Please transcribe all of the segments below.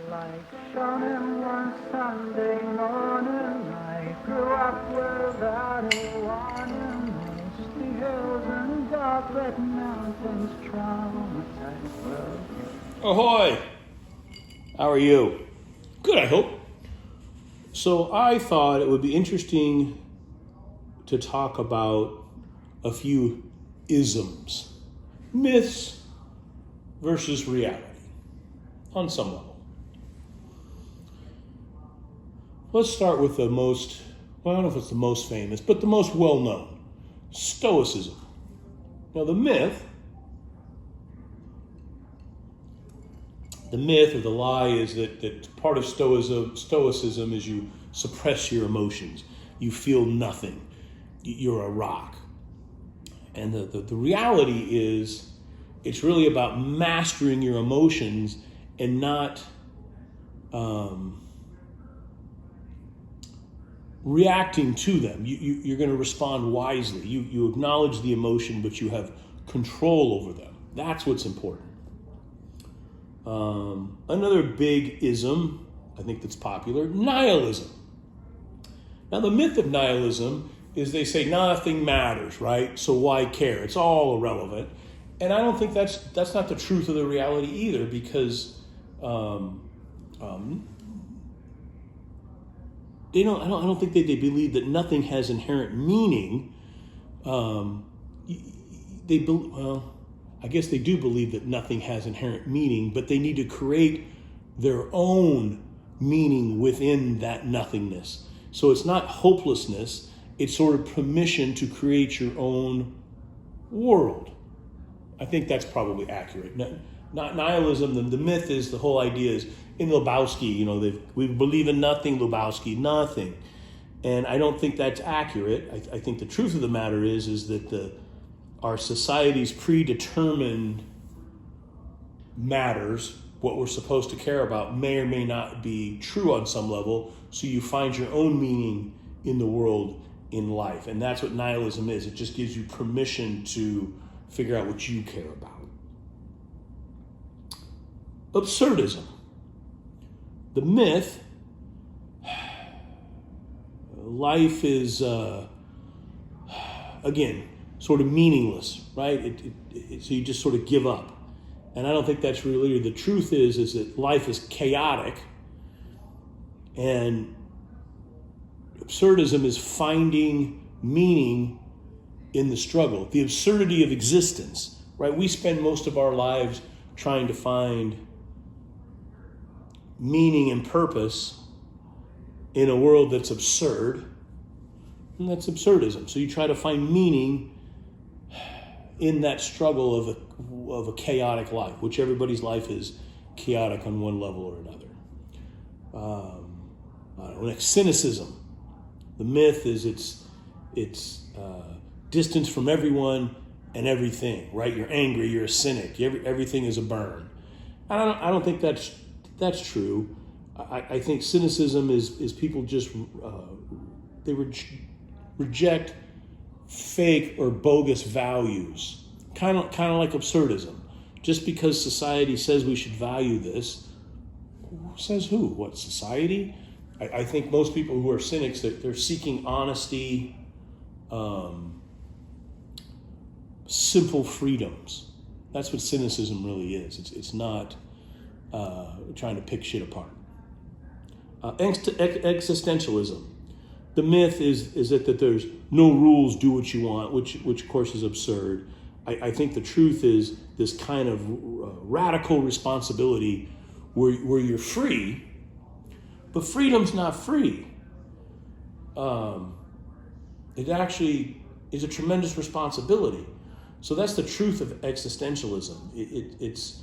Light shone in one Sunday morning. I grew up without a warning. Misty hills and dark red mountains traumatized world. Ahoy! How are you? Good, I hope. So I thought it would be interesting to talk about a few isms, myths versus reality, on some level. Let's start with the most, well, I don't know if it's the most famous, but the most well-known, Stoicism. Now the myth or the lie is that part of Stoicism is you suppress your emotions. You feel nothing. You're a rock. And the reality is it's really about mastering your emotions and not reacting to them. You're going to respond wisely. You acknowledge the emotion, but you have control over them. That's what's important. Another big ism, I think that's popular, nihilism. Now the myth of nihilism is they say nothing matters, right? So why care? It's all irrelevant. And I don't think that's not the truth of the reality either, because I don't think that they believe that nothing has inherent meaning. I guess they do believe that nothing has inherent meaning, but they need to create their own meaning within that nothingness. So it's not hopelessness, it's sort of permission to create your own world. I think that's probably accurate. Not nihilism, the myth is, the whole idea is, in Lebowski, we believe in nothing, Lebowski, nothing. And I don't think that's accurate. I think the truth of the matter is that our society's predetermined matters, what we're supposed to care about, may or may not be true on some level, so you find your own meaning in the world, in life. And that's what nihilism is. It just gives you permission to figure out what you care about. Absurdism. The myth, life is, again, sort of meaningless, right? So you just sort of give up. And I don't think that's really, the truth is that life is chaotic, and absurdism is finding meaning in the struggle, the absurdity of existence, right? We spend most of our lives trying to find meaning and purpose in a world that's absurd, and that's absurdism. So you try to find meaning in that struggle of a chaotic life, which everybody's life is chaotic on one level or another. Like cynicism. The myth is it's distance from everyone and everything, right? You're angry, you're a cynic, everything is a burn. I don't think that's true. I think cynicism is people just they reject fake or bogus values, kind of like absurdism. Just because society says we should value this, who says who? What, society? I think most people who are cynics, they're seeking honesty, simple freedoms. That's what cynicism really is. It's not trying to pick shit apart. Existentialism. The myth is that there's no rules, do what you want, which of course is absurd. I think the truth is this kind of radical responsibility where you're free, but freedom's not free. It actually is a tremendous responsibility. So that's the truth of existentialism. It's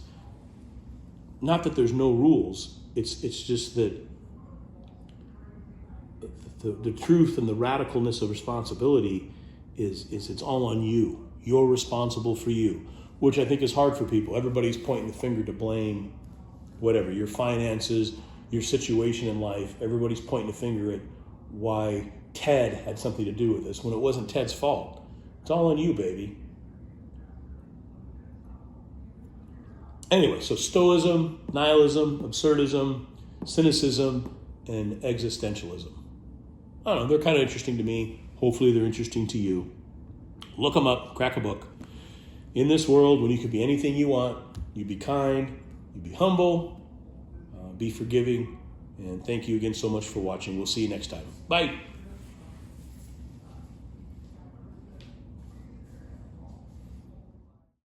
not that there's no rules. It's just that the truth and the radicalness of responsibility is it's all on you. You're responsible for you, which I think is hard for people. Everybody's pointing the finger to blame whatever, your finances, your situation in life. Everybody's pointing the finger at why Ted had something to do with this when it wasn't Ted's fault. It's all on you, baby. Anyway, so Stoicism, nihilism, absurdism, cynicism, and existentialism. I don't know, they're kind of interesting to me. Hopefully they're interesting to you. Look them up, crack a book. In this world, when you can be anything you want, you be kind, you be humble, be forgiving, and thank you again so much for watching. We'll see you next time. Bye.